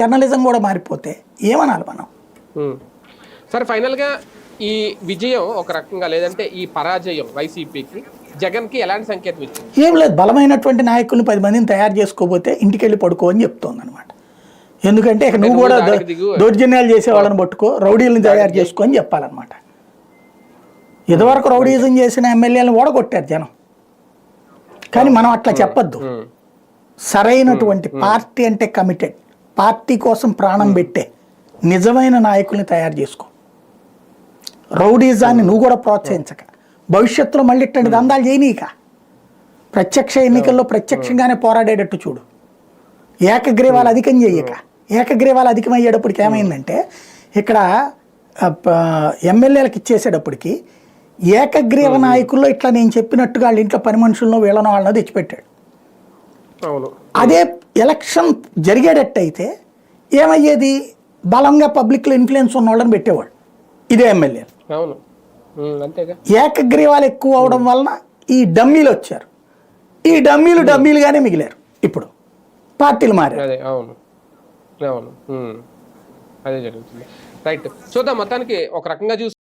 Journalism కూడా మారిపోతే ఏమనాలి మనం? సరే, ఫైనల్గా ఈ విజయం ఒక రకంగా, లేదంటే ఈ పరాజయం వైసీపీకి, జగన్కి ఎలాంటి సంకేతం ఇచ్చింది? ఏం లేదు, బలమైనటువంటి నాయకుల్ని 10 మందిని తయారు చేసుకోకపోతే ఇంటికి వెళ్ళి పడుకో అని చెప్తోంది అనమాట. ఎందుకంటే ఇక నువ్వు కూడా దౌర్జన్యాలు చేసే వాళ్ళని పట్టుకో, రౌడీలను తయారు చేసుకో అని చెప్పాలన్నమాట. ఇదివరకు రౌడీజం చేసిన ఎమ్మెల్యేలను ఓడగొట్టారు జనం, కానీ మనం అట్లా చెప్పొద్దు. సరైనటువంటి పార్టీ అంటే కమిటెడ్, పార్టీ కోసం ప్రాణం పెట్టే నిజమైన నాయకుల్ని తయారు చేసుకో. రౌడీజాన్ని నువ్వు కూడా ప్రోత్సహించక, భవిష్యత్తులో మళ్ళీ ఇట్లాంటి దందాలు చేయనీక. ప్రత్యక్ష ఎన్నికల్లో ప్రత్యక్షంగానే పోరాడేటట్టు చూడు. ఏకగ్రీవాలు అధికం చేయక, ఏకగ్రీవాలు అధికమయ్యేటప్పటికి ఏమైందంటే ఇక్కడ ఎమ్మెల్యేలకు ఇచ్చేసేటప్పటికి ఏకగ్రీవ నాయకుల్లో ఇట్లా నేను చెప్పినట్టుగా వాళ్ళ ఇంట్లో పని మనుషులను వీళ్ళను వాళ్ళని తెచ్చిపెట్టాడు. అదే ఎలక్షన్ జరిగేటట్టయితే ఏమయ్యేది? బలంగా పబ్లిక్లో ఇన్ఫ్లుయెన్స్ ఉన్న వాళ్ళని పెట్టేవాడు ఇదే ఎమ్మెల్యేలు. ఏకగ్రీవాలు ఎక్కువ అవడం వలన ఈ డమ్మీలు వచ్చారు. ఈ డమ్మీలుగానే మిగిలారు. ఇప్పుడు పార్టీలు మారారు. అదే జరుగుతుంది. రైట్. చూద్దాం, మొత్తానికి ఒక రకంగా చూసి